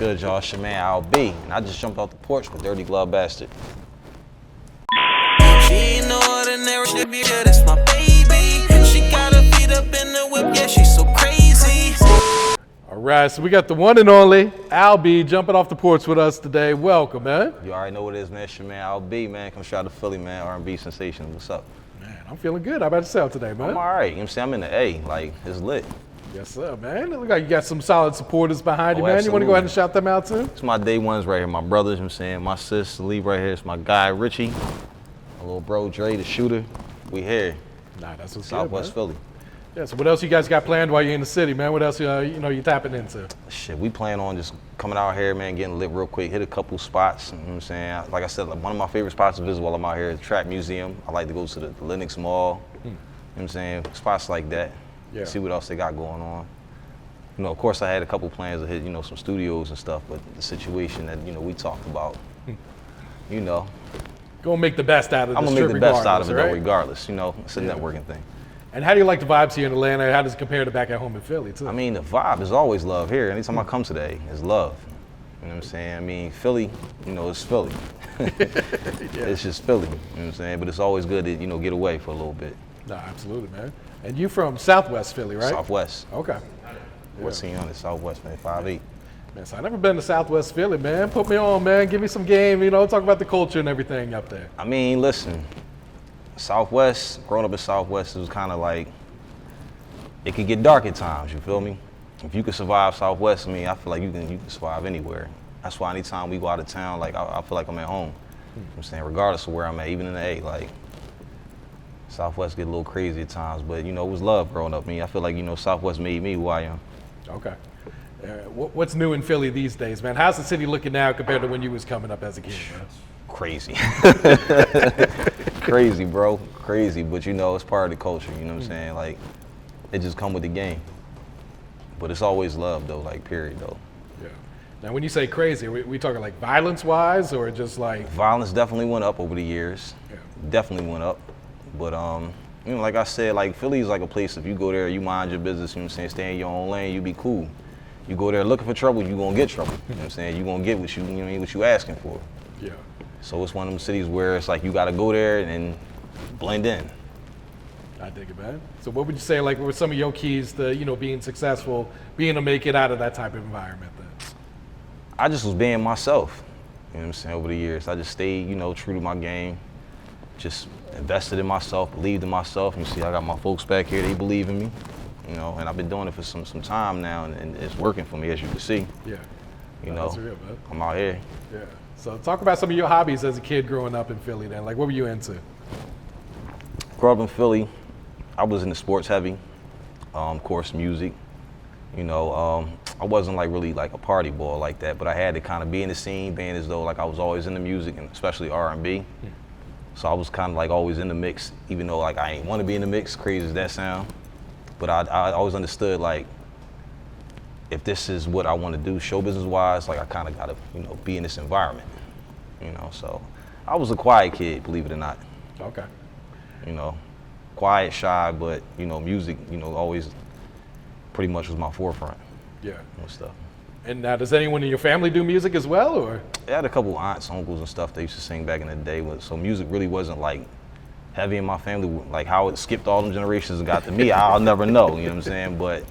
good, y'all? It's your man, Al.B. And I just jumped off the porch with Dirty Glove Bastard. She ain't no ordinary, she be good, that's my baby. She got her feet up in the whip, yeah, she's so crazy. All right, so we got the one and only Al.B. jumping off the porch with us today. Welcome, man. You already know what it is, man. It's your man, Al.B., man. Come straight out of Philly, man. R&B sensation. What's up? Man, I'm feeling good. How about yourself today, man? I'm all right. You know what I'm saying? I'm in the A. Like, it's lit. Yes, sir, man. It look like you got some solid supporters behind you, man. Absolutely. You want to go ahead and shout them out, too? It's my day ones right here. My brothers, you know what I'm saying? My sis, Lee right here. It's my guy, Richie. My little bro, Dre, the shooter. We here. Nah, that's what's Southwest good, man. Philly. Yeah, so what else you guys got planned while you're in the city, man? What else you tapping into? Shit, we plan on just coming out here, man, getting lit real quick, hit a couple spots, you know what I'm saying? Like I said, like one of my favorite spots to visit while I'm out here is the Trap Museum. I like to go to the Lenox Mall, you know what I'm saying? Spots like that, Yeah. see what else they got going on. You know, of course I had a couple plans to hit, you know, some studios and stuff, but the situation that, you know, we talked about, you know. Go and make the best out of this I'm gonna make the best out of it right? though, regardless, you know, it's a networking thing. And how do you like the vibes here in Atlanta? How does it compare to back at home in Philly, too? I mean, the vibe is always love here. Anytime I come today, it's love. You know what I'm saying? I mean, Philly, you know, it's Philly. It's just Philly, you know what I'm saying? But it's always good to, you know, get away for a little bit. No, absolutely, man. And you from Southwest Philly, right? Southwest. Okay. What's he on? It's Southwest, man, 5'8". Man, so I've never been to Southwest Philly, man. Put me on, man. Give me some game, you know, talk about the culture and everything up there. I mean, listen, Southwest, growing up in Southwest, it was kind of like, it could get dark at times, you feel me? If you could survive Southwest, I mean, I feel like you can survive anywhere. That's why anytime we go out of town, like, I feel like I'm at home. You know what I'm saying? Regardless of where I'm at, even in the A, like, Southwest get a little crazy at times, but, you know, it was love growing up. I mean, I feel like, you know, Southwest made me who I am. Okay. What's new in Philly these days, man? How's the city looking now compared to when you was coming up as a kid, man? Crazy. Crazy, bro. Crazy, but, you know, it's part of the culture, you know what I'm saying? Like, it just come with the game. But it's always love, though, like, period, though. Yeah. Now, when you say crazy, are we talking like violence-wise or just like? Violence definitely went up over the years. Yeah. Definitely went up. But, you know, like I said, like, Philly is like a place, if you go there, you mind your business, you know what I'm saying, stay in your own lane, you be cool. You go there looking for trouble, you gonna get trouble. You know what I'm saying? You gonna get what what you asking for. Yeah. So it's one of them cities where it's like you gotta go there and blend in. I dig it, man. So what would you say, like, were some of your keys to, you know, being successful, being to make it out of that type of environment then? I just was being myself, you know what I'm saying, over the years. I just stayed, you know, true to my game. Just invested in myself, believed in myself. You see, I got my folks back here, they believe in me, you know, and I've been doing it for some time now, and it's working for me, as you can see. Yeah. You No, know, that's real, man. I'm out here. Yeah. So talk about some of your hobbies as a kid growing up in Philly then. Like, what were you into? Grew up in Philly. I was into sports heavy, of course, music. You know, I wasn't like really like a party boy like that, but I had to kind of be in the scene, being as though like I was always into music, and especially R&B. So I was kind of like always in the mix, even though like I ain't want to be in the mix, crazy as that sound. But I always understood like, if this is what I want to do show business wise, like I kind of got to, you know, be in this environment, you know. So I was a quiet kid, believe it or not. Okay. You know, quiet, shy, but, you know, music, you know, always pretty much was my forefront. Yeah. And stuff. And now, does anyone in your family do music as well, or? I had a couple aunts, uncles and stuff they used to sing back in the day, so music really wasn't like heavy in my family. Like how it skipped all them generations and got to me, I'll never know, you know what I'm saying? But,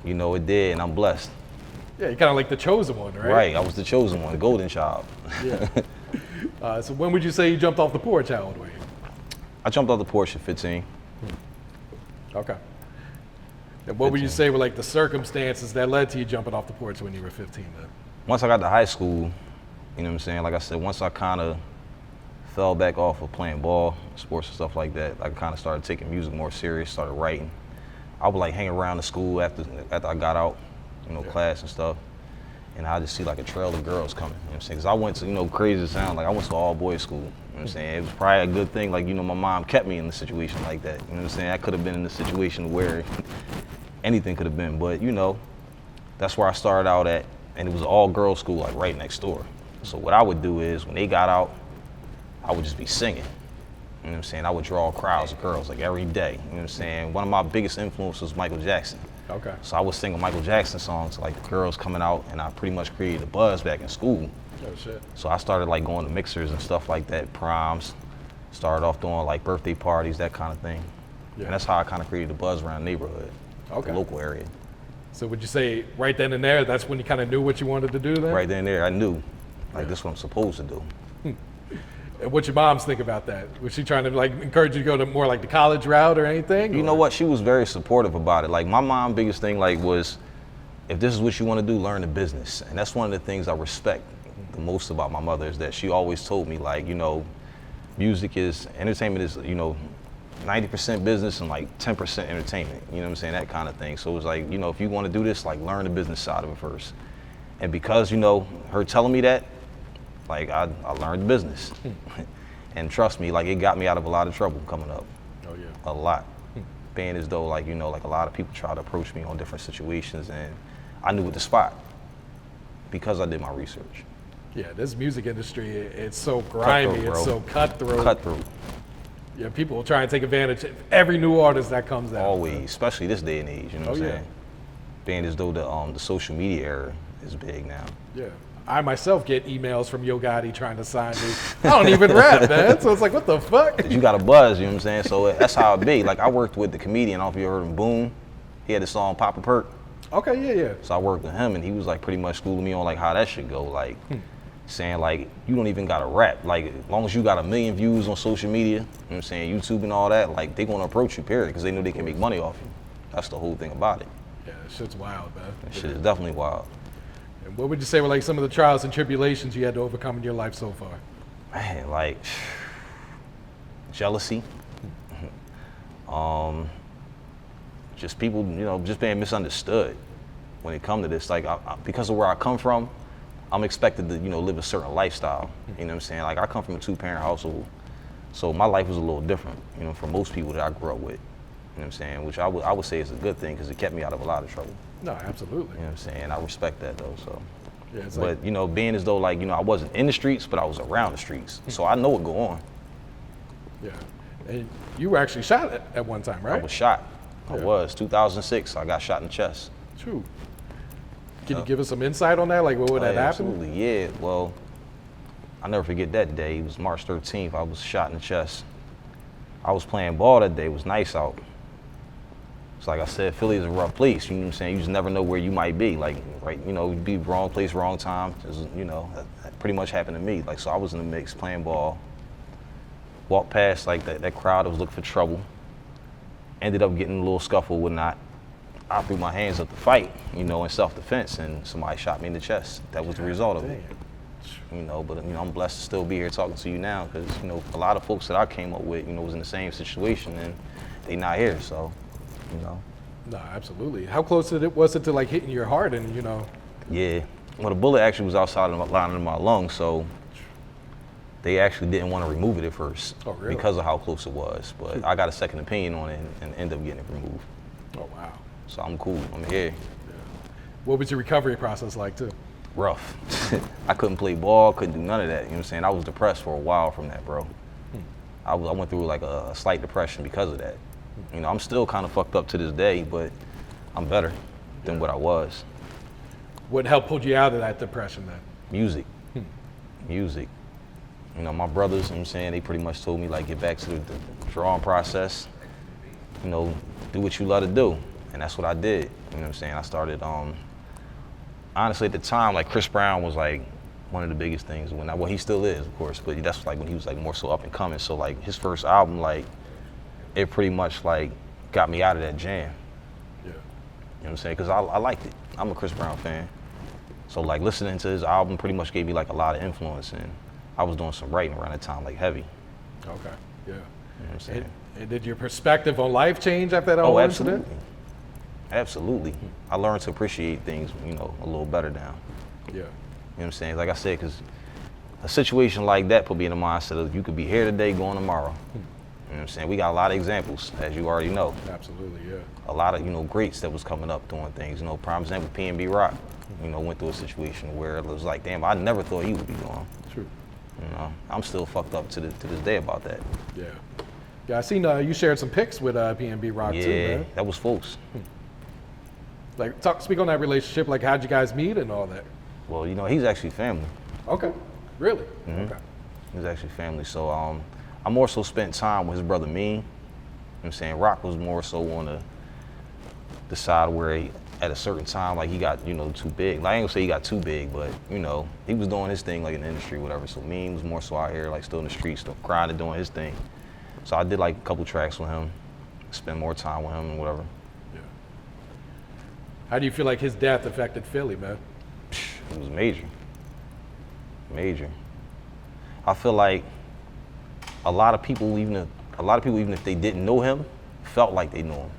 you know, it did, and I'm blessed. Yeah, you're kind of like the chosen one, right? Right, I was the chosen one, the golden child. Yeah. So when would you say you jumped off the porch? How old were you? I jumped off the porch at 15. Okay. And what would you say were like the circumstances that led to you jumping off the porch when you were 15 then? Once I got to high school, you know what I'm saying, like I said, once I kind of fell back off of playing ball, sports and stuff like that, I kind of started taking music more serious, started writing. I would like hang around the school after I got out, you know, class and stuff, and I just see like a trail of girls coming, you know what I'm saying? Because I went to, you know, crazy as it sound, like I went to all boys school, you know what I'm saying? It was probably a good thing, like, you know, my mom kept me in a situation like that, you know what I'm saying? I could have been in a situation where anything could have been, but, you know, that's where I started out at, and it was an all girls school, like right next door. So what I would do is when they got out, I would just be singing. You know what I'm saying? I would draw crowds of girls like every day. You know what I'm saying? One of my biggest influences was Michael Jackson. Okay. So I was singing Michael Jackson songs, like the girls coming out, and I pretty much created a buzz back in school. Oh shit. So I started like going to mixers and stuff like that, proms. Started off doing like birthday parties, that kind of thing. Yeah. And that's how I kind of created a buzz around the neighborhood, Okay. the local area. So would you say right then and there, that's when you kind of knew what you wanted to do then? Right then and there, I knew, like, this is what I'm supposed to do. And what your moms think about that? Was she trying to like encourage you to go to more like the college route or anything? You know what? She was very supportive about it. Like my mom, biggest thing like was, if this is what you want to do, learn the business. And that's one of the things I respect the most about my mother is that she always told me like, you know, entertainment is, you know, 90% business and like 10% entertainment. You know what I'm saying? That kind of thing. So it was like, you know, if you want to do this, like learn the business side of it first. And because, you know, her telling me that, like I learned business. And trust me, like it got me out of a lot of trouble coming up. Oh yeah. A lot. Being as though like, you know, like a lot of people try to approach me on different situations and I knew what to spot because I did my research. Yeah, this music industry, it's so grimy, Cutthroat, it's so cutthroat. Cutthroat. Yeah, people will try and take advantage of every new artist that comes out. Always, especially this day and age, you know what I'm yeah. saying? Being as though the social media era is big now. Yeah. I myself get emails from Yo Gotti trying to sign me. I don't even rap, man. So it's like, what the fuck? You got a buzz, you know what I'm saying? So that's how it be. Like I worked with the comedian, I don't know if you heard him, Boom. He had the song Papa Perk. Okay, yeah, yeah. So I worked with him and he was like pretty much schooling me on like how that should go. Like saying like, you don't even gotta rap. Like as long as you got 1 million views on social media, you know what I'm saying, YouTube and all that, like they gonna approach you, period, because they know they can make money off you. That's the whole thing about it. Yeah, that shit's wild, man. That shit is definitely wild. And what would you say were like some of the trials and tribulations you had to overcome in your life so far? Man, like jealousy. Just people, you know, just being misunderstood when it comes to this. Like because of where I come from, I'm expected to, you know, live a certain lifestyle. You know what I'm saying? Like I come from a 2-parent household, so my life was a little different, you know, from most people that I grew up with. You know what I'm saying? Which I would say is a good thing because it kept me out of a lot of trouble. No, absolutely. You know what I'm saying? I respect that though. So, Yeah, it's but like, you know, being as though like, you know, I wasn't in the streets, but I was around the streets, so I know what go on. yeah. And you were actually shot at one time, right? I was shot. I Yeah. was 2006. I got shot in the chest. True. Can you give us some insight on that? Like, what would that happen? Absolutely, yeah. Well, I'll never forget that day. It was March 13th. I was shot in the chest. I was playing ball that day. It was nice out. It's like I said, Philly is a rough place. You know what I'm saying? You just never know where you might be. Like, right, you know, you'd be wrong place, wrong time. Just, you know, that pretty much happened to me. Like, so I was in the mix playing ball. Walked past like that crowd that was looking for trouble. Ended up getting in a little scuffle and whatnot. I threw my hands up to fight, you know, in self-defense, and somebody shot me in the chest. That was the result of it. You know, but you know, I'm blessed to still be here talking to you now, because you know, a lot of folks that I came up with, you know, was in the same situation, and they not here. So, you know. No, absolutely. How close was it to like hitting your heart and, you know? Yeah. Well, the bullet actually was outside of lining of my lungs, so they actually didn't want to remove it at first. Oh, really? Because of how close it was. But I got a second opinion on it and ended up getting it removed. Oh, wow. So I'm cool. I'm here. What was your recovery process like too? Rough. I couldn't play ball, couldn't do none of that. You know what I'm saying? I was depressed for a while from that, bro. I went through like a slight depression because of that. You know, I'm still kind of fucked up to this day, but I'm better than what I was. What helped pull you out of that depression then? Music. Music. You know, my brothers, you know what I'm saying, they pretty much told me like get back to the drawing process. You know, do what you love to do. And that's what I did. You know what I'm saying? I started, honestly at the time, like Chris Brown was like one of the biggest things when well, he still is, of course, but that's like when he was like more so up and coming. So like his first album, like it pretty much like got me out of that jam. Yeah. You know what I'm saying? Because I liked it. I'm a Chris Brown fan. So like listening to his album pretty much gave me like a lot of influence, and I was doing some writing around that time, like heavy. Okay. Yeah. You know what I'm saying? And did your perspective on life change after that whole Oh, incident? absolutely. Absolutely. I learned to appreciate things, you know, a little better now. Yeah. You know what I'm saying? Like I said, because a situation like that put me in the mindset of you could be here today, going tomorrow. You know what I'm saying? We got a lot of examples, as you already know. Absolutely, yeah. A lot of, you know, greats that was coming up doing things. You know, prime example, Pnb Rock, you know, went through a situation where it was like, damn, I never thought he would be gone. True. You know, I'm still fucked up to this day about that. Yeah. Yeah, I seen you shared some pics with Pnb Rock too, Yeah, man. that was folks. Like, speak on that relationship. Like, how'd you guys meet and all that? Well, you know, he's actually family. Okay, really? Mhm. Okay. He's actually family. So I more so spent time with his brother Mean. You know what I'm saying? Rock was more so on the side where he, at a certain time, like he got, you know, too big. Like, I ain't gonna say he got too big, but you know, he was doing his thing like in the industry, whatever. So Mean was more so out here, like still in the streets, still grinding, doing his thing. So I did like a couple tracks with him, spend more time with him and whatever. Yeah. How do you feel like his death affected Philly, man? It was major. Major. I feel like a lot of people, even if they didn't know him, felt like they knew him. You know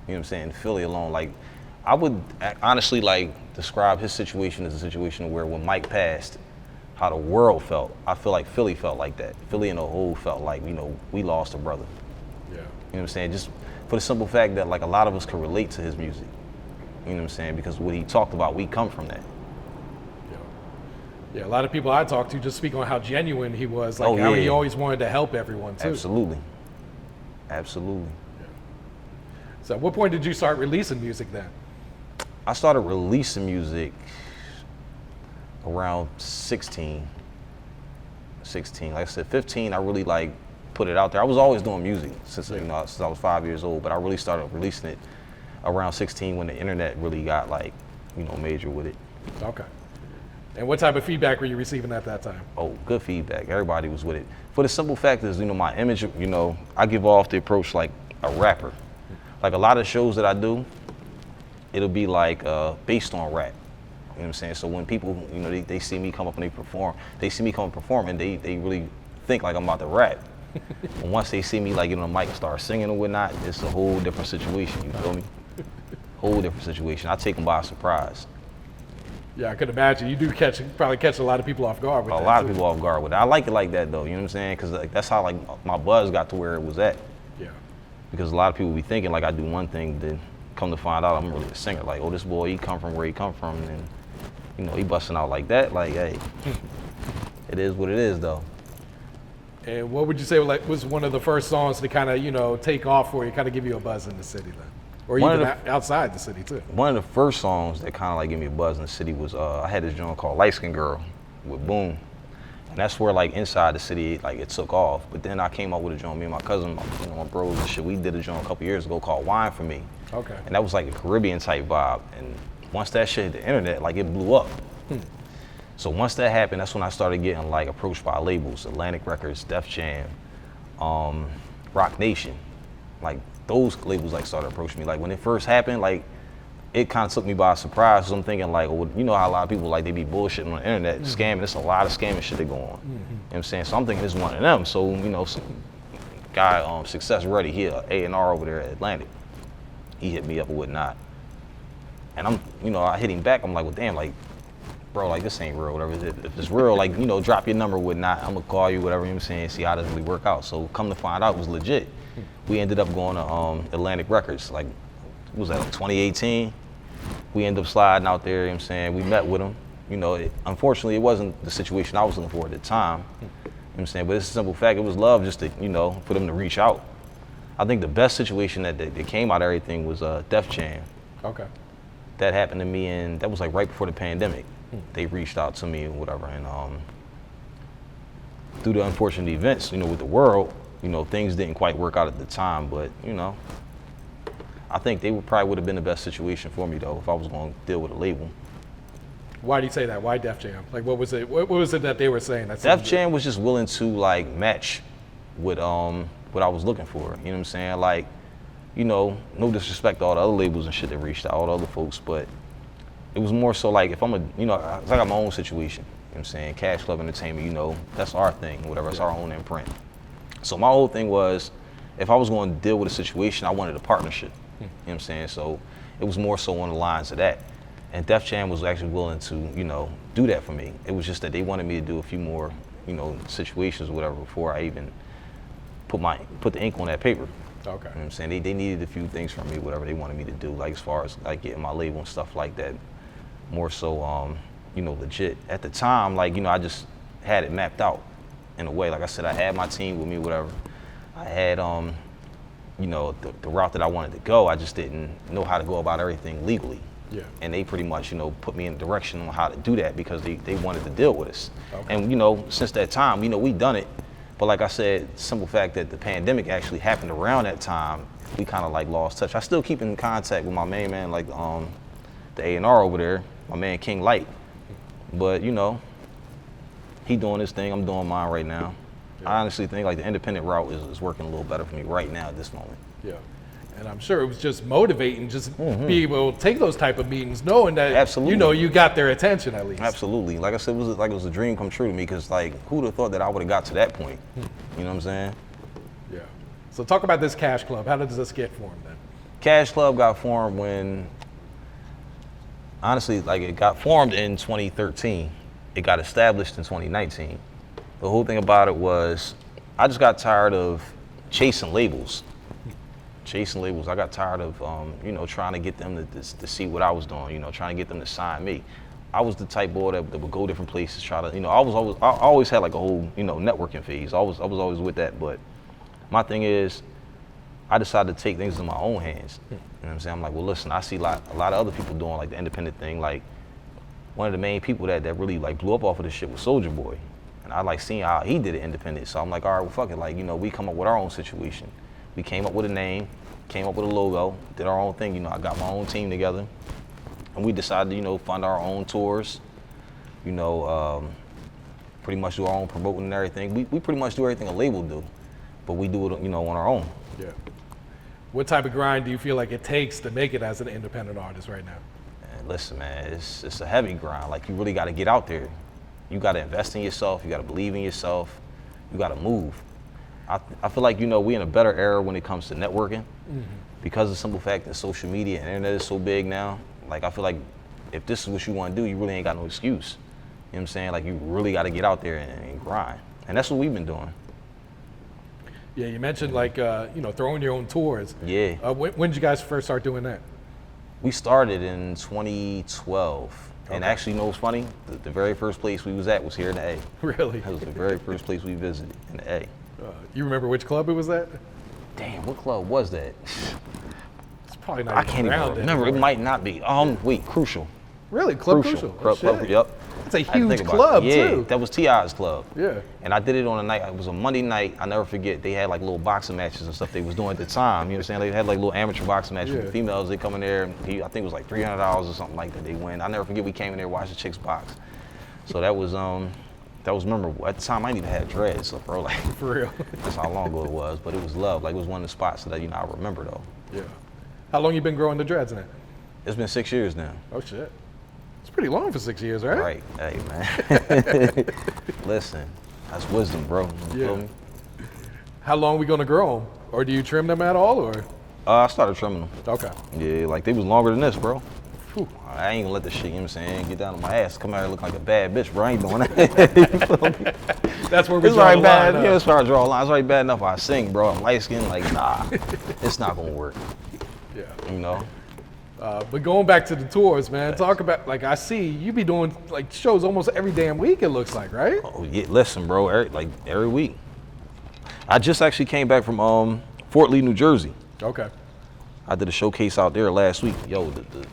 what I'm saying? Philly alone, like, I would honestly like describe his situation as a situation where when Mike passed, how the world felt. I feel like Philly felt like that. Philly in the whole felt like, you know, we lost a brother. Yeah. You know what I'm saying? Just for the simple fact that like a lot of us could relate to his music. You know what I'm saying? Because what he talked about, we come from that. Yeah, a lot of people I talk to just speak on how genuine he was, like Oh, how yeah. he always wanted to help everyone too. Absolutely. Absolutely. So at what point did you start releasing music then? I started releasing music around 16. Like I said, 15, I really like put it out there. I was always doing music since, you know, since I was 5 years old, but I really started releasing it around 16 when the internet really got like, you know, major with it. Okay. And what type of feedback were you receiving at that time? Oh, good feedback. Everybody was with it. For the simple fact is, you know, my image, you know, I give off the approach like a rapper. Like a lot of shows that I do, it'll be like based on rap. You know what I'm saying? So when people, you know, they see me come up and they see me come perform and they really think like I'm about to rap. And once they see me like get on the mic and start singing and whatnot, it's a whole different situation, you feel me? Whole different situation. I take them by surprise. Yeah, I could imagine. You do probably catch a lot of people off guard with A that. lot of too. people off guard with it. I like it like that though, you know what I'm saying? Because like, that's how like my buzz got to where it was at. Yeah. Because a lot of people be thinking like I do one thing, then come to find out I'm really a singer. Like, oh, this boy, he come from where he come from, and you know, he busting out like that. Like, hey, it is what it is though. And what would you say like was one of the first songs to kind of, you know, take off for you, kind of give you a buzz in the city then? Or One even of outside the city too? One of the first songs that kind of like gave me a buzz in the city was I had this joint called Light Skin Girl with Boom. And that's where like inside the city, like it took off. But then I came up with a joint, me and my cousin, my bros and shit, we did a joint a couple years ago called Wine For Me. Okay. And that was like a Caribbean type vibe. And once that shit hit the internet, like it blew up. So once that happened, that's when I started getting like approached by labels, Atlantic Records, Def Jam, Rock Nation. Like those labels like started approaching me. Like when it first happened, like it kind of took me by surprise. So I'm thinking like, well, you know how a lot of people like they be bullshitting on the internet, scamming. There's a lot of scamming shit that go on. You know what I'm saying? So I'm thinking this is one of them. So, you know, some guy, Success Ready here, A&R over there at Atlantic, he hit me up or whatnot. And I'm, you know, I hit him back. I'm like, well, damn, like, bro, like this ain't real, whatever. If it's real, like, you know, drop your number or whatnot. I'm gonna call you, whatever, you know what I'm saying, see how this really work out. So come to find out, it was legit. We ended up going to Atlantic Records, like, what was that, like 2018? We ended up sliding out there, you know what I'm saying? We met with them. You know, unfortunately, it wasn't the situation I was looking for at the time. You know what I'm saying? But it's a simple fact, it was love just to, you know, for them to reach out. I think the best situation that came out of everything was Def Jam. Okay. That happened to me, and that was like right before the pandemic. They reached out to me or whatever, and through the unfortunate events, you know, with the world, you know, things didn't quite work out at the time, but, you know, I think they probably would have been the best situation for me, though, if I was going to deal with a label. Why do you say that? Why Def Jam? Like, what was it? What was it that they were saying? Def Jam was just willing to, like, match with what I was looking for. You know what I'm saying? Like, you know, no disrespect to all the other labels and shit that reached out, all the other folks, but it was more so like, if I'm you know, I got my own situation. You know what I'm saying? Cashclub Entertainment, you know, that's our thing, whatever, it's our own imprint. So my whole thing was, if I was going to deal with a situation, I wanted a partnership. You know what I'm saying? So it was more so on the lines of that. And Def Jam was actually willing to, you know, do that for me. It was just that they wanted me to do a few more, you know, situations or whatever before I even put the ink on that paper. Okay. You know what I'm saying? They needed a few things from me, whatever they wanted me to do, like as far as like getting my label and stuff like that. More so, you know, legit. At the time, like, you know, I just had it mapped out in a way. Like I said, I had my team with me, whatever. I had you know, the route that I wanted to go. I just didn't know how to go about everything legally. Yeah. And they pretty much, you know, put me in a direction on how to do that because they wanted to deal with us. Okay. And, you know, since that time, you know, we done it. But like I said, simple fact that the pandemic actually happened around that time, we kind of like lost touch. I still keep in contact with my main man, like the A&R over there, my man King Light. But, you know, he doing his thing, I'm doing mine right now. Yeah. I honestly think like the independent route is working a little better for me right now at this moment. Yeah. And I'm sure it was just motivating, just be able to take those type of meetings, knowing that Absolutely. you know you got their attention at least. Absolutely. Like I said, it was a dream come true to me because like who'd have thought that I would have got to that point? You know what I'm saying? Yeah. So talk about this Cash Club. How does this get formed then? Cashclub got formed when, honestly, like it got formed in 2013. It got established in 2019. The whole thing about it was I just got tired of chasing labels. I got tired of, you know, trying to get them to see what I was doing, you know, trying to get them to sign me. I was the type boy that would go different places, try to, you know, I always had like a whole, you know, networking phase. I was always with that, but my thing is, I decided to take things in my own hands. You know what I'm saying? I'm like, well, listen, I see a lot of other people doing like the independent thing. Like one of the main people that really like blew up off of this shit was Soulja Boy. And I like seeing how he did it independent. So I'm like, all right, well, fuck it. Like, you know, we come up with our own situation. We came up with a name, came up with a logo, did our own thing. You know, I got my own team together. And we decided to, you know, fund our own tours. You know, pretty much do our own promoting and everything. We pretty much do everything a label do. But we do it, you know, on our own. Yeah. What type of grind do you feel like it takes to make it as an independent artist right now? And listen, man, it's a heavy grind. Like, you really got to get out there. You got to invest in yourself. You got to believe in yourself. You got to move. I feel like, you know, we in a better era when it comes to networking because of the simple fact that social media and internet is so big now. Like, I feel like if this is what you want to do, you really ain't got no excuse. You know what I'm saying? Like, you really got to get out there and grind. And that's what we've been doing. Yeah, you mentioned like, you know, throwing your own tours. Yeah. When did you guys first start doing that? We started in 2012. And Okay. actually, you know what's funny? The very first place we was at was here in the A. Really? That was the very first place we visited, in the A. You remember which club it was at? Damn, what club was that? It's probably not I can't even around remember. It anymore. might not be. Wait, Crucial. Really? Club Crucial? Oh, Club, shit. yep. It's a I had to huge think about it. club, yeah, too. that was T.I.'s club. Yeah. And I did it on a night, it was a Monday night, I never forget, they had like little boxing matches and stuff they was doing at the time, you know what I'm saying? They had like little amateur boxing matches with Yeah. females, they come in there, and I think it was like $300 or something like that they win. I never forget we came in there and watched the chicks box. So that was memorable. At the time I didn't even have dreads, so bro, like, For real? that's how long ago it was, but it was love. Like, it was one of the spots that, you know, I remember though. Yeah. How long you been growing the dreads now? It's been 6 years now. Oh shit. It's pretty long for 6 years, right? Right. Hey, man. Listen, that's wisdom, bro. You feel me? How long we gonna grow them? Or do you trim them at all, or? I started trimming them. Okay. Yeah, like they was longer than this, bro. Whew. I ain't gonna let this shit, you know what I'm saying, get down on my ass, come out here looking like a bad bitch, bro. I ain't doing that. You feel me? That's where we It's draw right the bad. line. Yeah, it's where I draw a line. It's right bad enough I sing, bro. I'm light skinned, like, nah, it's not gonna work, Yeah. you know? But going back to the tours, man, talk about, like, I see you be doing like shows almost every damn week, it looks like, right? Oh, yeah, listen, bro, every week. I just actually came back from Fort Lee, New Jersey. Okay. I did a showcase out there last week. Yo, the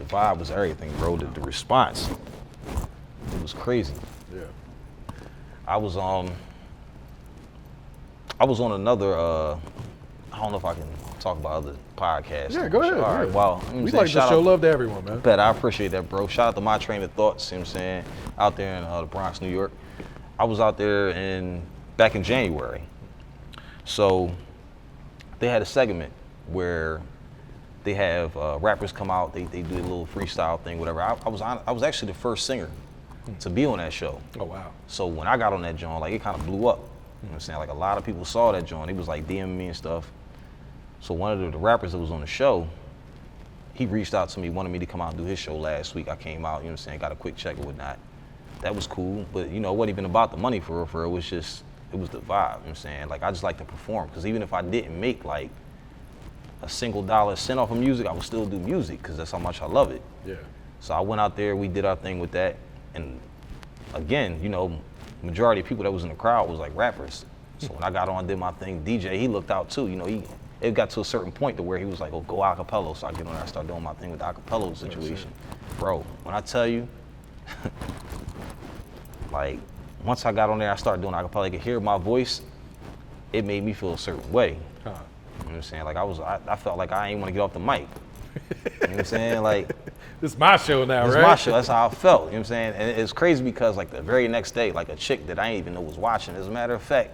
vibe was everything, bro. The response, it was crazy. Yeah. I was on another, I don't know if I can talk about other podcasts. Yeah, go ahead. All right, yeah. well, We like to show love to everyone, man. Bet, I appreciate that, bro. Shout out to My Train of Thoughts, you know what I'm saying, out there in the Bronx, New York. I was out there back in January. So they had a segment where they have rappers come out, they do a little freestyle thing, whatever. I was actually the first singer to be on that show. Oh, wow. So when I got on that joint, like, it kind of blew up. You know what I'm saying? Like, a lot of people saw that joint. He was like DMing me and stuff. So one of the rappers that was on the show, he reached out to me, wanted me to come out and do his show last week. I came out, you know what I'm saying, got a quick check and whatnot. That was cool, but you know, it wasn't even about the money for real. It was just, it was the vibe, you know what I'm saying? Like, I just like to perform, because even if I didn't make like a single $1 off of music, I would still do music, because that's how much I love it. Yeah. So I went out there, we did our thing with that, and again, you know, majority of people that was in the crowd was like rappers. So when I got on, did my thing, DJ, he looked out too, you know, it got to a certain point to where he was like, oh, go acapella. So I get on there, I start doing my thing with the acapella situation. Bro, when I tell you, like, once I got on there, I started doing acapella, I could hear my voice, it made me feel a certain way. Huh. You know what I'm saying? Like, I felt like I ain't want to get off the mic. You know what I'm saying? Like, This is my show now, it's right? my show, that's how I felt, you know what I'm saying? And it's crazy because like the very next day, like a chick that I didn't even know was watching, as a matter of fact,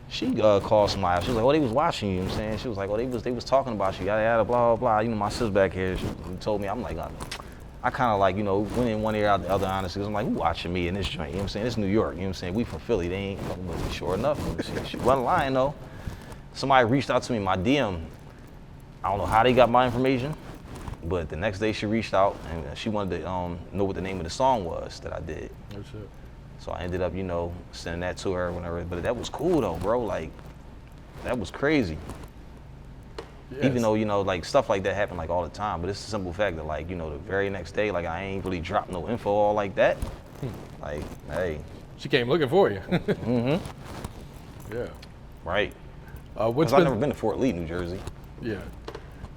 she called somebody, she was like, oh, they was watching you, know what I'm saying? She was like, oh, they was talking about you, yada, yada, blah, blah, blah. You know, my sis back here, she told me, I'm like, I kind of like, you know, went in one ear out the other, honestly, because I'm like, who watching me in this joint, you know what I'm saying? It's New York, you know what I'm saying? We from Philly, they ain't fucking with me, sure enough. She wasn't lying though. Somebody reached out to me in my DM. I don't know how they got my information, but the next day she reached out and she wanted to know what the name of the song was that I did. Oh, shit. So I ended up, you know, sending that to her whenever, but that was cool though, bro. Like, that was crazy. Yes. Even though, you know, like stuff like that happen like all the time, but it's a simple fact that like, you know, the very next day, like I ain't really dropped no info all like that. Like, hey. She came looking for you. Yeah. Right. What's Because I've been, never been to Fort Lee, New Jersey. yeah.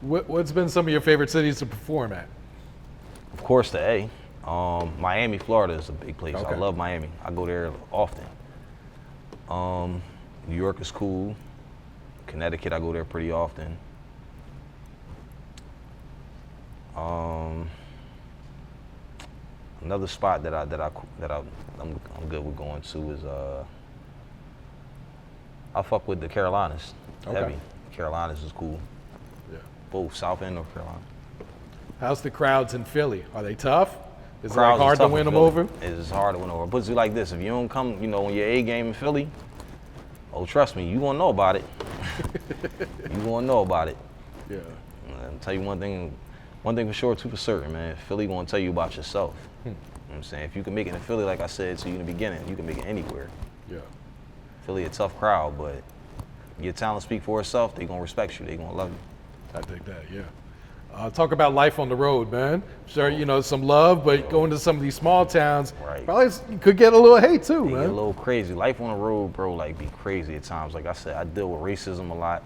What's been some of your favorite cities to perform at? Of course, the A. Miami, Florida is a big place. Okay. I love Miami. I go there often. New York is cool. Connecticut, I go there pretty often. Another spot that I'm good with going to is I fuck with the Carolinas. Okay. Heavy. Carolinas is cool. Yeah. Both South and North Carolina. How's the crowds in Philly? Are they tough? Is it Crowds like hard is to tough win in them Philly. over? It's hard to win over. But it's like this, if you don't come, you know, when your A game in Philly, oh, trust me, you gonna know about it. You gonna know about it. Yeah. I'll tell you one thing for sure, two for certain, man. Philly gonna tell you about yourself. You know what I'm saying? If you can make it in Philly, like I said to you in the beginning, you can make it anywhere. Yeah. Philly a tough crowd, but your talent speak for itself, they gonna respect you, they gonna love you. I dig that, yeah. Talk about life on the road, man. Sure, you know, some love, but going to some of these small towns, Right. probably you could get a little hate too, They get a man. little crazy. Life on the road, bro, like be crazy at times. Like I said, I deal with racism a lot.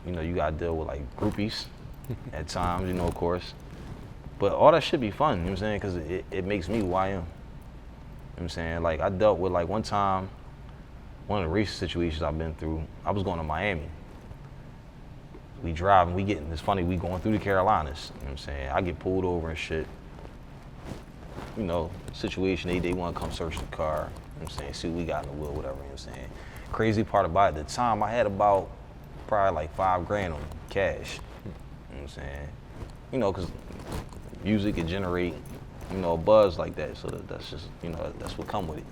You know, you gotta deal with like groupies at times, you know, of course. But all that should be fun, you know what I'm saying? Because it makes me who I am. You know what I'm saying? Like I dealt with like one time, one of the racist situations I've been through, I was going to Miami. We driving, it's funny, we going through the Carolinas, you know what I'm saying? I get pulled over and shit. You know, situation, they want to come search the car, you know what I'm saying? See what we got in the wheel, whatever, you know what I'm saying? Crazy part about it, at the time I had about probably like $5,000 on cash, you know what I'm saying? You know, because music can generate, you know, a buzz like that, so that's just, you know, that's what come with it.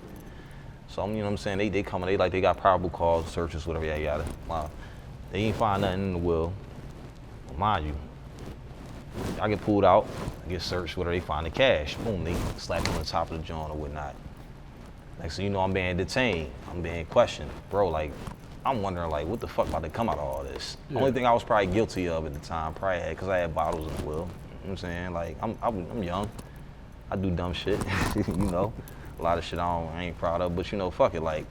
So, you know what I'm saying, they come and they got probable cause, searches, whatever, yada. Wow. They ain't find nothing in the wheel. Well, mind you, I get pulled out, I get searched, whatever, they find the cash. Boom, they slap me on the top of the joint or whatnot. Next thing you know, I'm being detained, I'm being questioned. Bro, like, I'm wondering, like, what the fuck about to come out of all this? Yeah. Only thing I was probably guilty of at the time, probably had, because I had bottles in the wheel. You know what I'm saying? Like, I'm young. I do dumb shit, you know? A lot of shit I ain't proud of, but you know, fuck it, like,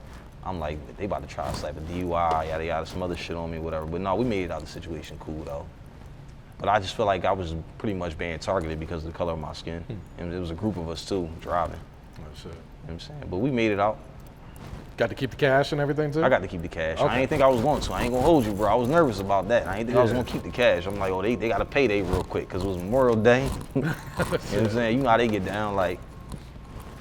I'm like, they about to try to slap a DUI, yada yada, some other shit on me, whatever. But no, we made it out of the situation cool though. But I just feel like I was pretty much being targeted because of the color of my skin. And there was a group of us too, driving. That's it. You know what I'm saying? But we made it out. Got to keep the cash and everything too? I got to keep the cash. Okay. I ain't think I was going to. I ain't gonna hold you, bro. I was nervous about that. I ain't think I was Yeah. gonna keep the cash. I'm like, oh, they got to pay they real quick because it was Memorial Day. You know what I'm saying? You know how they get down, like,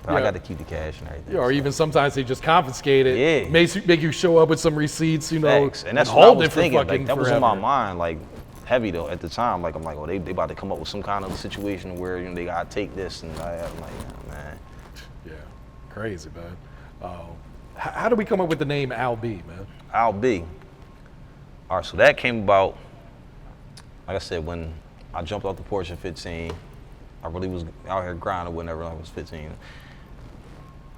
but I Yeah. got to keep the cash and everything. Yeah, or so. even sometimes they just confiscate it. Yeah. Make you show up with some receipts, you know. Facts. And that's and what I hold was it for thinking. fucking Like, that was on my forever. mind, like, heavy though at the time. Like, I'm like, oh, they about to come up with some kind of situation where, you know, they gotta take this, and I'm like, oh, man. Yeah, crazy, man. How do we come up with the name Al B, man? I'll be. All right, so that came about, like I said, when I jumped off the porch at 15. I really was out here grinding whenever I was 15.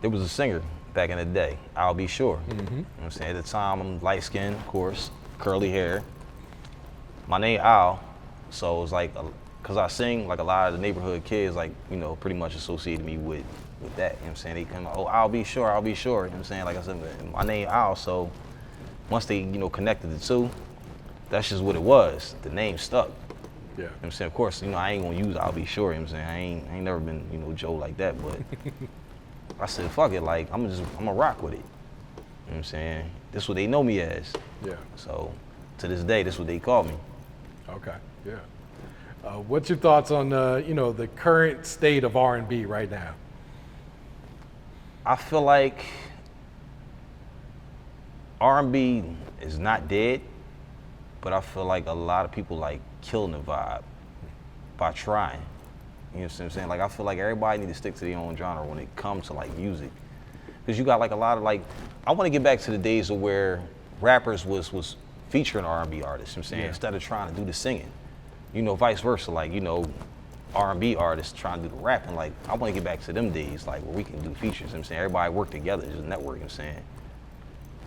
There was a singer back in the day, I'll Be Sure. You know what I'm saying? At the time, I'm light skinned, of course, curly hair. My name Al, so it was like, because I sing, like a lot of the neighborhood kids, like, you know, pretty much associated me with that. You know what I'm saying? They come, oh, I'll be sure, I'll be sure. You know what I'm saying? Like I said, my name Al, so once they, connected the two, that's just what it was. The name stuck. Yeah. You know what I'm saying? Of course, I ain't gonna use I'll Be Sure, you know what I'm saying? I ain't never been, Joe like that, but I said, fuck it, like, I'm gonna rock with it. You know what I'm saying? This what they know me as. Yeah. So, to this day, this what they call me. Okay. Yeah. What's your thoughts on the current state of R&B right now? I feel like R&B is not dead, but I feel like a lot of people like killing the vibe by trying. You know what I'm saying? Like, I feel like everybody need to stick to their own genre when it comes to like music. Because you got like a lot of like, I want to get back to the days of where rappers was featuring R&B artists, you know what I'm saying? Yeah. Instead of trying to do the singing. Vice versa, like, R&B artists trying to do the rapping. Like, I want to get back to them days, like, where we can do features, you know what I'm saying? Everybody work together, just network, you know what I'm saying?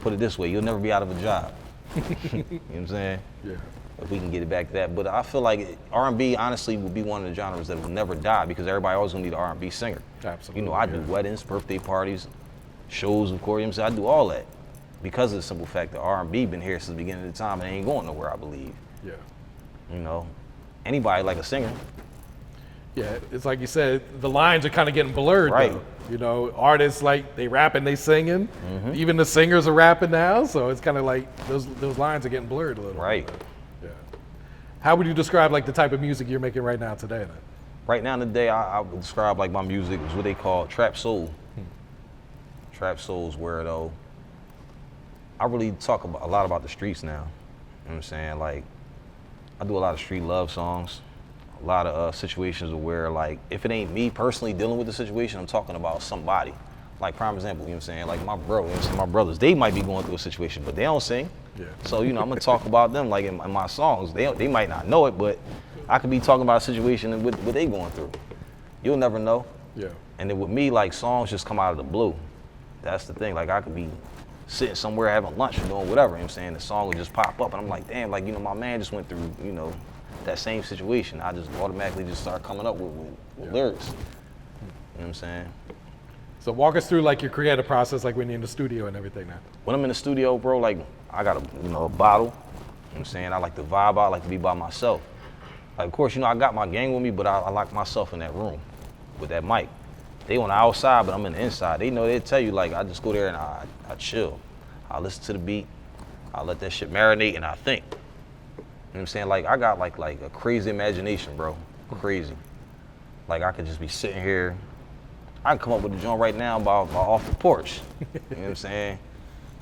Put it this way, you'll never be out of a job. You know what I'm saying? Yeah. If we can get it back to that. But I feel like R&B, honestly, will be one of the genres that will never die because everybody always gonna need an R&B singer. Absolutely. I do weddings, birthday parties, shows, of course, you know what I'm saying? I do all that because of the simple fact that R&B been here since the beginning of the time and it ain't going nowhere, I believe. Yeah. Anybody like a singer. Yeah, it's like you said, the lines are kind of getting blurred, Right. though. Artists, like, they rapping, they singing. Even the singers are rapping now, so it's kind of like those lines are getting blurred a little Right. bit. Yeah. How would you describe, like, the type of music you're making right now today, then? Right now in the day, I would describe like my music is what they call trap soul. Trap soul is where, though, I really talk a lot about the streets now. You know what I'm saying? Like, I do a lot of street love songs, a lot of situations where, like, if it ain't me personally dealing with the situation, I'm talking about somebody. Like, prime example, you know what I'm saying? Like my bro, you know what I'm saying? My brothers, they might be going through a situation, but they don't sing. Yeah. So, I'm gonna talk about them like in my songs. They might not know it, but I could be talking about a situation and what they going through. You'll never know. Yeah. And then with me, like, songs just come out of the blue. That's the thing. Like, I could be sitting somewhere having lunch or doing whatever, you know what I'm saying? The song would just pop up and I'm like, damn, like, my man just went through, that same situation. I just automatically just start coming up with lyrics. You know what I'm saying? So walk us through, like, your creative process, like, when you're in the studio and everything now. When I'm in the studio, bro, like, I got a bottle. You know what I'm saying? I like to vibe out, I like to be by myself. Like, of course, I got my gang with me, but I lock myself in that room with that mic. They on the outside, but I'm in the inside. They'll tell you, like, I just go there and I chill. I listen to the beat. I let that shit marinate and I think. You know what I'm saying? Like, I got like a crazy imagination, bro. Crazy. Like, I could just be sitting here. I can come up with a joint right now by off the porch. You know what I'm saying?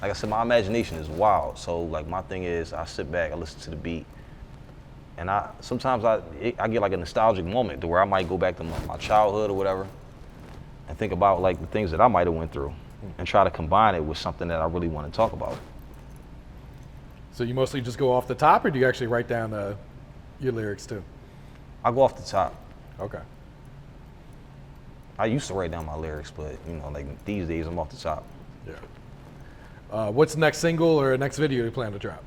Like I said, my imagination is wild. So, like, my thing is I sit back, I listen to the beat. And sometimes I get like a nostalgic moment to where I might go back to my childhood or whatever and think about like the things that I might have went through and try to combine it with something that I really want to talk about. So you mostly just go off the top, or do you actually write down your lyrics too? I go off the top. Okay. I used to write down my lyrics, but like these days I'm off the top. Yeah. What's the next single or next video you plan to drop?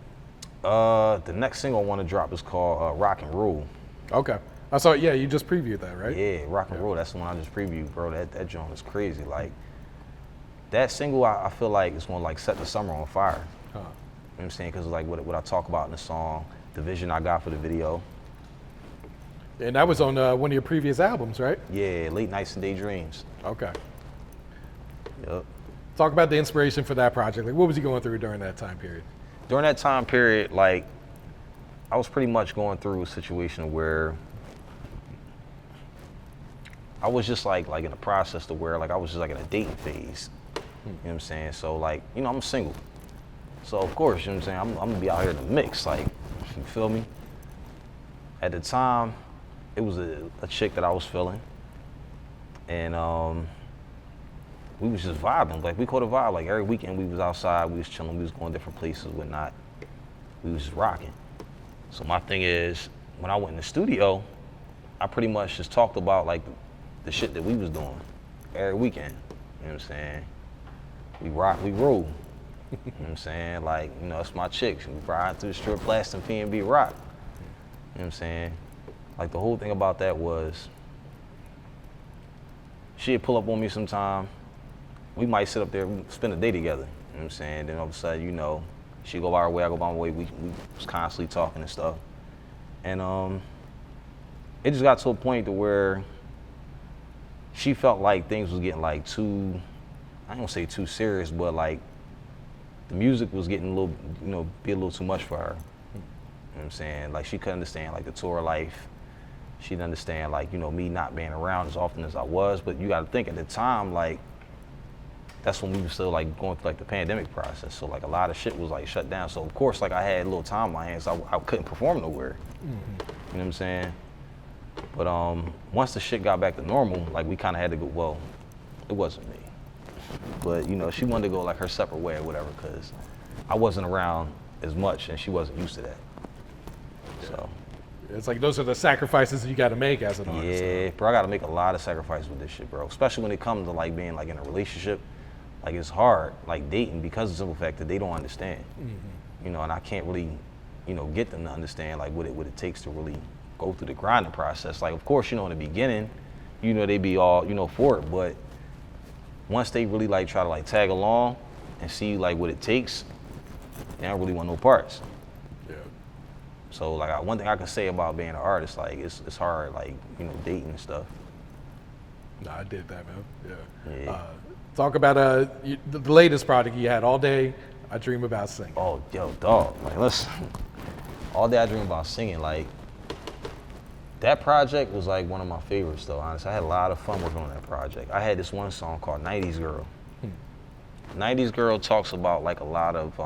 The next single I want to drop is called Rock and Roll. Okay. I saw it. Yeah, you just previewed that, right? Yeah, Rock and Roll. That's the one I just previewed, bro. That joint is crazy. Like, that single, I feel like it's gonna like set the summer on fire. Huh. You know what I'm saying? Because like what I talk about in the song, the vision I got for the video. And that was on one of your previous albums, right? Yeah, Late Nights and Daydreams. Okay. Yep. Talk about the inspiration for that project. Like, what was you going through during that time period? During that time period, like, I was pretty much going through a situation where I was just like in a process to where like I was just like in a dating phase. You know what I'm saying? So like, I'm single. So of course, you know what I'm saying, I'm gonna be out here in the mix, like, you feel me? At the time, it was a chick that I was feeling. And we was just vibing, like we caught a vibe. Like every weekend we was outside, we was chilling, we was going different places, whatnot. We was just rocking. So my thing is, when I went in the studio, I pretty much just talked about like the shit that we was doing every weekend. You know what I'm saying? We rock, we roll. You know what I'm saying? Like, it's my chicks. We ride through the strip blasting Pnb Rock. You know what I'm saying? Like the whole thing about that was, she'd pull up on me sometime. We might sit up there, we spend a day together. You know what I'm saying? Then all of a sudden, She go by her way, I go by my way. We was constantly talking and stuff. And it just got to a point to where she felt like things was getting like too, I don't say too serious, but like the music was getting a little, be a little too much for her. You know what I'm saying? Like she couldn't understand like the tour life. She didn't understand like, me not being around as often as I was. But you got to think at the time, like, that's when we were still like going through like the pandemic process. So like a lot of shit was like shut down. So of course, like I had a little time on my hands. I couldn't perform nowhere. You know what I'm saying? But once the shit got back to normal, like we kind of had to go, well, it wasn't me. But she wanted to go like her separate way or whatever, because I wasn't around as much and she wasn't used to that. So. It's like those are the sacrifices you got to make as an artist. Yeah, bro, I got to make a lot of sacrifices with this shit, bro. Especially when it comes to like being like in a relationship. Like it's hard, like dating, because of the simple fact that they don't understand. And I can't really, get them to understand like what it takes to really go through the grinding process. Like of course, in the beginning, they be all, for it, but once they really like try to like tag along and see like what it takes, they don't really want no parts. Yeah. So like one thing I can say about being an artist, like it's hard, like dating and stuff. No, I did that, man. Yeah. Talk about the latest project you had, All Day I Dream About Singing. Oh, yo, dog, like listen, All Day I Dream About Singing, like that project was like one of my favorites though, honestly. I had a lot of fun working on that project. I had this one song called 90s Girl. 90s Girl talks about like a lot of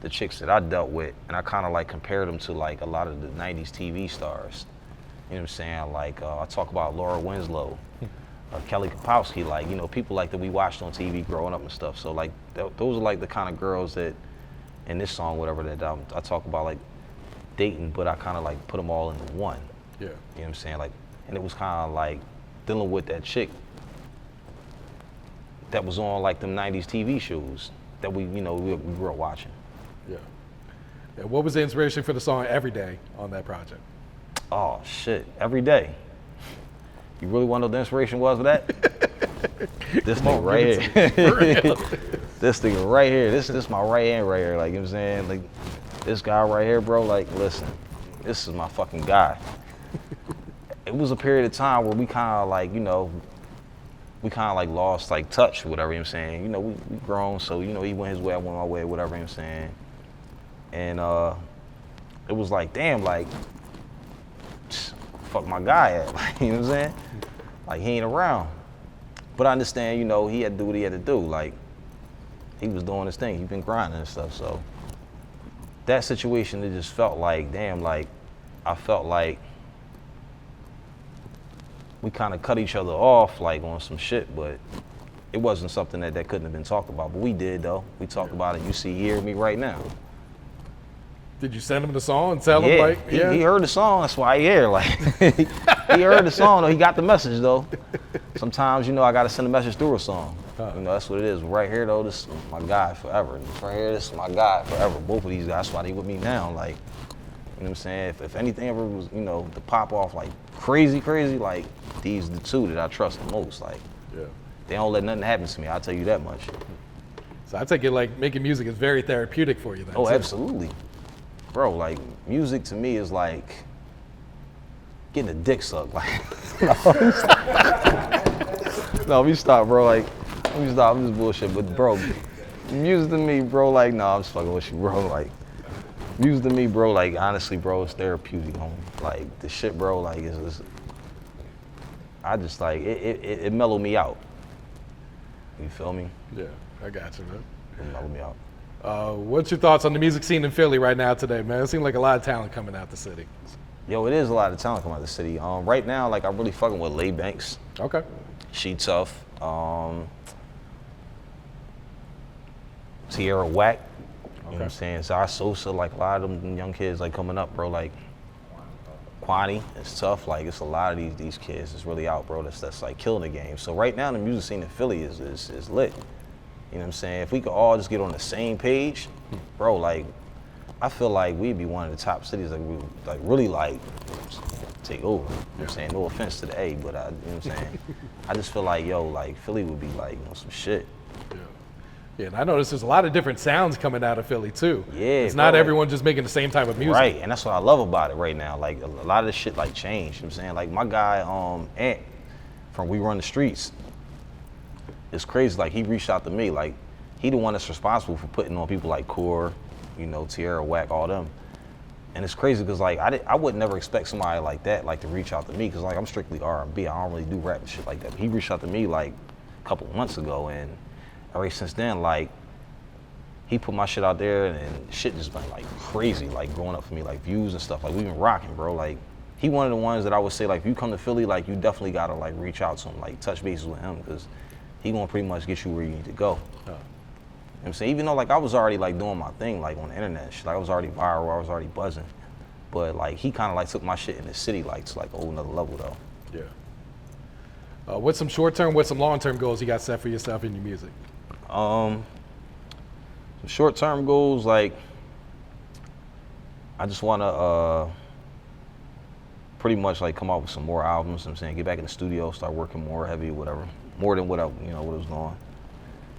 the chicks that I dealt with, and I kind of like compared them to like a lot of the 90s TV stars. You know what I'm saying? Like I talk about Laura Winslow, Kelly Kapowski, like, people like that we watched on TV growing up and stuff. So like those are like the kind of girls that in this song, whatever, that I talk about like dating, but I kind of like put them all into one. Yeah. You know what I'm saying? Like, and it was kind of like dealing with that chick that was on like them 90s TV shows that we grew up watching. Yeah. And what was the inspiration for the song Every Day on that project? Oh shit, Every Day. You really want to know what the inspiration was for that? This nigga right here. This nigga right here. This my right hand right here. Like, you know what I'm saying? Like, this guy right here, bro, like, listen, this is my fucking guy. It was a period of time where we kind of like, we kind of like lost like touch, whatever, you know what I'm saying? We grown, so, he went his way, I went my way, whatever, you know what I'm saying? And it was like, damn, like, fuck my guy at, like, you know what I'm saying? Like, he ain't around. But I understand, he had to do what he had to do. Like, he was doing his thing. He been grinding and stuff. So that situation, it just felt like, damn, like, I felt like we kind of cut each other off, like, on some shit, but it wasn't something that couldn't have been talked about. But we did, though. We talked about it. You see here me right now. Did you send him the song and tell him, like, he heard the song, that's why he here, like, he heard the song, though, he got the message, though. Sometimes, I gotta send a message through a song. That's what it is. Right here, though, this is my guy forever. Right here, this is my guy forever. Both of these guys, that's why they with me now, like, you know what I'm saying? If anything ever was, to pop off, like, crazy, like, these are the two that I trust the most, like. Yeah. They don't let nothing happen to me, I'll tell you that much. So I take it like making music is very therapeutic for you then. Oh, too. absolutely. Bro, like, music to me is like getting a dick sucked. Like, no, let me stop, bro. Like, let me stop. I'm just bullshit. But, bro, music to me, bro, like, nah, I'm just fucking with you, bro. Like, music to me, bro, like, honestly, bro, it's therapeutic, homie. Like, the shit, bro, like, I just, like, it mellowed me out. You feel me? Yeah, I got you, man. It mellowed me out. What's your thoughts on the music scene in Philly right now today, man? It seems like a lot of talent coming out the city. Yo, it is a lot of talent coming out the city. Right now, like, I'm really fucking with Lay Banks. Okay. Sh0t, Tierra Whack. You know what I'm saying? Zara Sosa, like, a lot of them young kids, like, coming up, bro. Like, Kwani, it's tough. Like, it's a lot of these kids that's really out, bro. That's like killing the game. So right now, the music scene in Philly is lit. You know what I'm saying? If we could all just get on the same page, bro, like, I feel like we'd be one of the top cities that we like really like take over. You know what I'm saying? No offense to the A, but you know what I'm saying? I just feel like, yo, like, Philly would be like, some shit. Yeah. Yeah, and I noticed there's a lot of different sounds coming out of Philly too. Yeah, it's not bro. everyone just making the same type of music. Right, and that's what I love about it right now. Like a lot of this shit like changed. You know what I'm saying? Like my guy, Ant from We Run the Streets, it's crazy. Like he reached out to me. Like he the one that's responsible for putting on people like Core, you know, Tierra, Whack, all them. And it's crazy because like I would never expect somebody like that like to reach out to me because like I'm strictly R&B. I don't really do rap and shit like that. But he reached out to me like a couple of months ago, and ever since then, like he put my shit out there, and shit just been like crazy, like growing up for me, like views and stuff. Like we been rocking, bro. Like he one of the ones that I would say like if you come to Philly, like you definitely gotta like reach out to him, like touch bases with him because he gonna pretty much get you where you need to go. You know what I'm saying? Even though like I was already like doing my thing like on the internet, shit, like I was already viral, I was already buzzing. But like he kind of like took my shit in the city like to like a whole nother level though. Yeah. What's some short-term, what's some long-term goals you got set for yourself in your music? Some short-term goals, like I just want to pretty much like come out with some more albums. You know what I'm saying, get back in the studio, start working more heavy, whatever, more than what I, you know, what I was doing.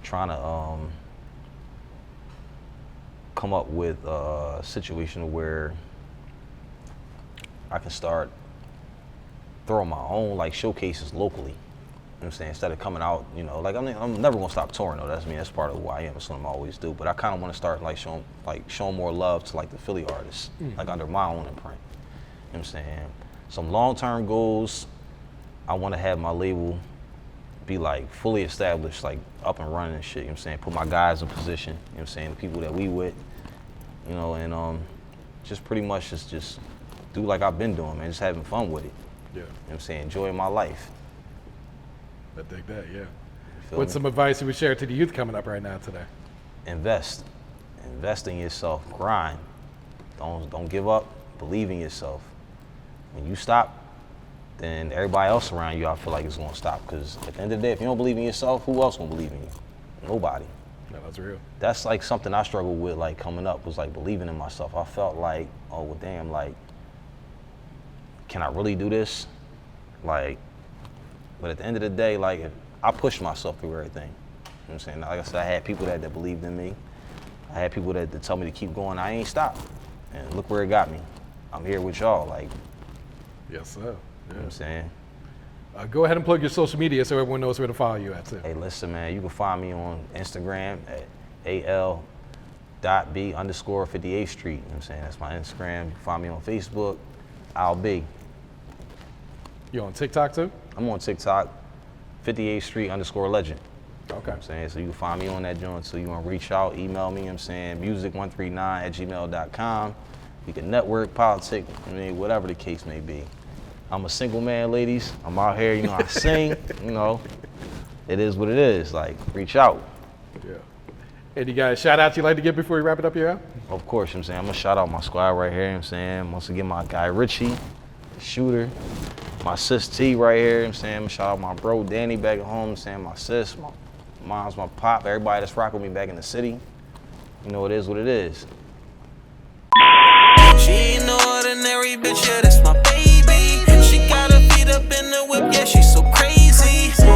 Trying to come up with a situation where I can start throwing my own like showcases locally. You know what I'm saying? Instead of coming out, you know, like I'm never gonna stop touring though. That's me. That's part of who I am. That's what I'm always do. But I kind of want to start like showing more love to like the Philly artists, like under my own imprint. You know what I'm saying? Some long-term goals. I want to have my label be like fully established, like up and running and shit. You know what I'm saying? Put my guys in position. You know what I'm saying? The people that we with, you know, and just pretty much just do like I've been doing, man. Just having fun with it. Yeah. You know what I'm saying? Enjoying my life. I dig that, yeah. Feel What's me? some advice you would share to the youth coming up right now today? Invest in yourself, grind. Don't give up, believe in yourself. When you stop, then everybody else around you, I feel like is gonna stop. Because at the end of the day, if you don't believe in yourself, who else gonna believe in you? Nobody. No, that's real. That's like something I struggled with like coming up, was like believing in myself. I felt like, oh well damn, like, can I really do this? Like, but at the end of the day, like I pushed myself through everything. You know what I'm saying? Like I said, I had people that believed in me. I had people that tell me to keep going. I ain't stopped. And look where it got me. I'm here with y'all, like, Yes, sir. you know what I'm saying? Go ahead and plug your social media so everyone knows where to follow you at too. Hey, listen, man, you can find me on Instagram at al.b_58th Street. You know what I'm saying? That's my Instagram. You can find me on Facebook, Al B. You on TikTok too? I'm on TikTok, 58th Street _legend. Okay. You know what I'm saying? So you can find me on that joint. So you want to reach out, email me, you know what I'm saying, music139@gmail.com. We can network, politic, I mean, whatever the case may be. I'm a single man, ladies. I'm out here, you know, I sing, you know. It is what it is. Like, reach out. Yeah. Any guys shout outs you'd like to get before we wrap it up here? Of course, you know what I'm saying, I'm gonna shout out my squad right here, you know what I'm saying. Once again, my guy Richie, the shooter. My sis T right here, you know what I'm saying. I'm gonna shout out my bro Danny back at home, you know what I'm saying. My sis, my mom's, my pop, everybody that's rocking with me back in the city. You know, it is what it is. She ain't no ordinary bitch, yeah, that's my baby. She got her feet up in the whip, yeah, she's so crazy.